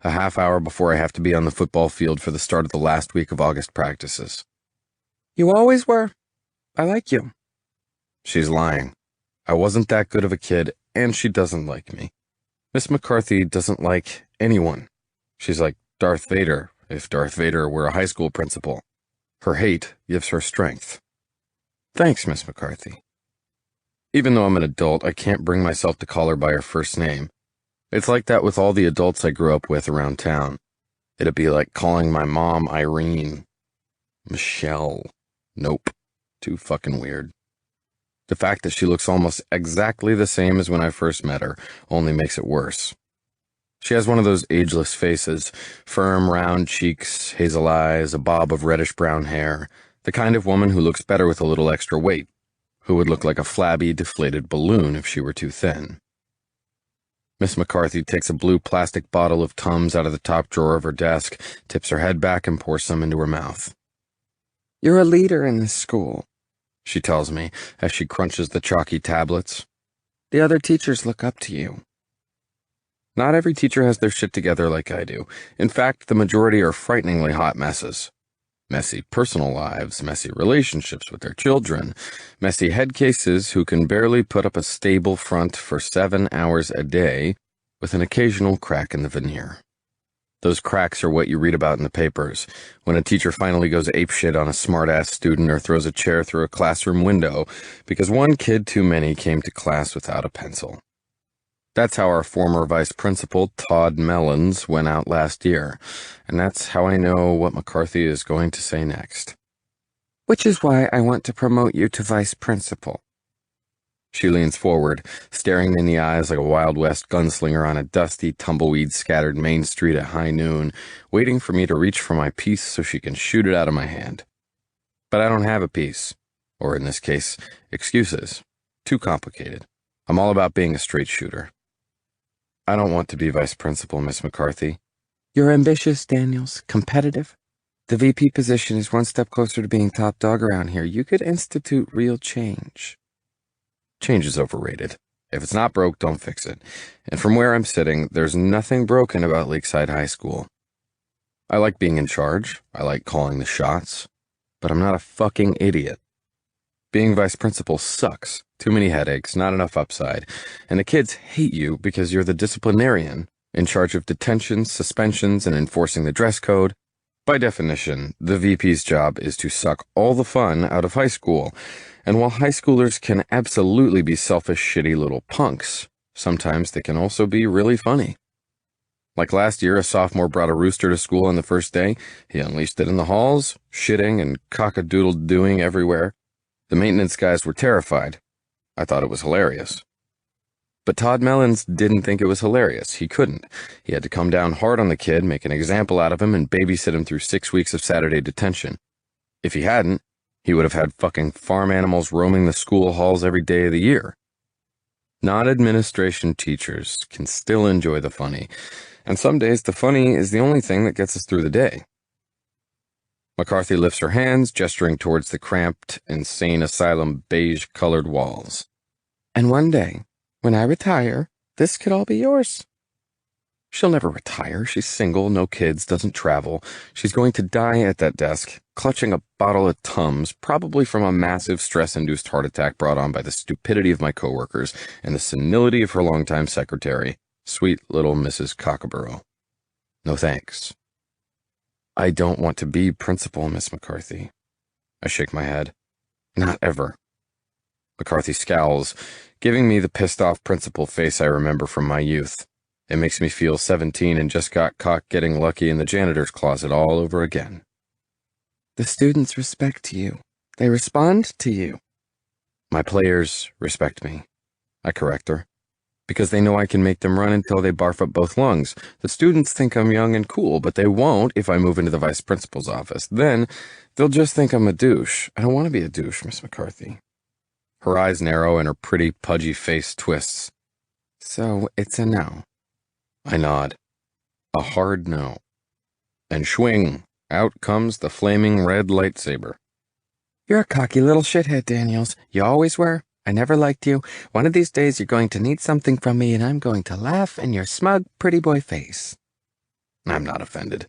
a half hour before I have to be on the football field for the start of the last week of August practices. You always were. I like you. She's lying. I wasn't that good of a kid, and she doesn't like me. Miss McCarthy doesn't like anyone. She's like Darth Vader, if Darth Vader were a high school principal. Her hate gives her strength. Thanks, Miss McCarthy. Even though I'm an adult, I can't bring myself to call her by her first name. It's like that with all the adults I grew up with around town. It'd be like calling my mom Irene. Michelle. Nope. Too fucking weird. The fact that she looks almost exactly the same as when I first met her only makes it worse. She has one of those ageless faces, firm, round cheeks, hazel eyes, a bob of reddish-brown hair, the kind of woman who looks better with a little extra weight, who would look like a flabby, deflated balloon if she were too thin. Miss McCarthy takes a blue plastic bottle of Tums out of the top drawer of her desk, tips her head back, and pours some into her mouth. You're a leader in this school, she tells me as she crunches the chalky tablets. The other teachers look up to you. Not every teacher has their shit together like I do. In fact, the majority are frighteningly hot messes. Messy personal lives, messy relationships with their children, messy head cases who can barely put up a stable front for 7 hours a day with an occasional crack in the veneer. Those cracks are what you read about in the papers, when a teacher finally goes apeshit on a smart-ass student or throws a chair through a classroom window because one kid too many came to class without a pencil. That's how our former vice principal, Todd Mellons, went out last year, and that's how I know what McCarthy is going to say next. Which is why I want to promote you to vice principal. She leans forward, staring me in the eyes like a Wild West gunslinger on a dusty, tumbleweed-scattered main street at high noon, waiting for me to reach for my piece so she can shoot it out of my hand. But I don't have a piece, or in this case, excuses. Too complicated. I'm all about being a straight shooter. I don't want to be vice principal, Miss McCarthy. You're ambitious, Daniels, competitive. The VP position is one step closer to being top dog around here. You could institute real change. Change is overrated. If it's not broke, don't fix it. And from where I'm sitting, there's nothing broken about Lakeside High School. I like being in charge. I like calling the shots. But I'm not a fucking idiot. Being vice principal sucks. Too many headaches, not enough upside. And the kids hate you because you're the disciplinarian, in charge of detentions, suspensions, and enforcing the dress code. By definition, the VP's job is to suck all the fun out of high school. And while high schoolers can absolutely be selfish, shitty little punks, sometimes they can also be really funny. Like last year, a sophomore brought a rooster to school on the first day. He unleashed it in the halls, shitting and cock-a-doodle-doing everywhere. The maintenance guys were terrified. I thought it was hilarious. But Todd Mellons didn't think it was hilarious. He couldn't. He had to come down hard on the kid, make an example out of him, and babysit him through 6 weeks of Saturday detention. If he hadn't, he would have had fucking farm animals roaming the school halls every day of the year. Non-administration teachers can still enjoy the funny, and some days the funny is the only thing that gets us through the day. McCarthy lifts her hands, gesturing towards the cramped, insane asylum beige-colored walls. And one day, when I retire, this could all be yours. She'll never retire. She's single, no kids, doesn't travel. She's going to die at that desk, clutching a bottle of Tums, probably from a massive stress-induced heart attack brought on by the stupidity of my coworkers and the senility of her longtime secretary, sweet little Mrs. Cockaborough. No thanks. I don't want to be principal, Miss McCarthy. I shake my head. Not ever. McCarthy scowls, giving me the pissed-off principal face I remember from my youth. It makes me feel 17 and just got caught getting lucky in the janitor's closet all over again. The students respect you. They respond to you. My players respect me. I correct her. Because they know I can make them run until they barf up both lungs. The students think I'm young and cool, but they won't if I move into the vice principal's office. Then they'll just think I'm a douche. I don't want to be a douche, Miss McCarthy. Her eyes narrow and her pretty, pudgy face twists. So it's a no. I nod. A hard no. And swing, out comes the flaming red lightsaber. You're a cocky little shithead, Daniels. You always were. I never liked you. One of these days you're going to need something from me and I'm going to laugh in your smug, pretty boy face. I'm not offended.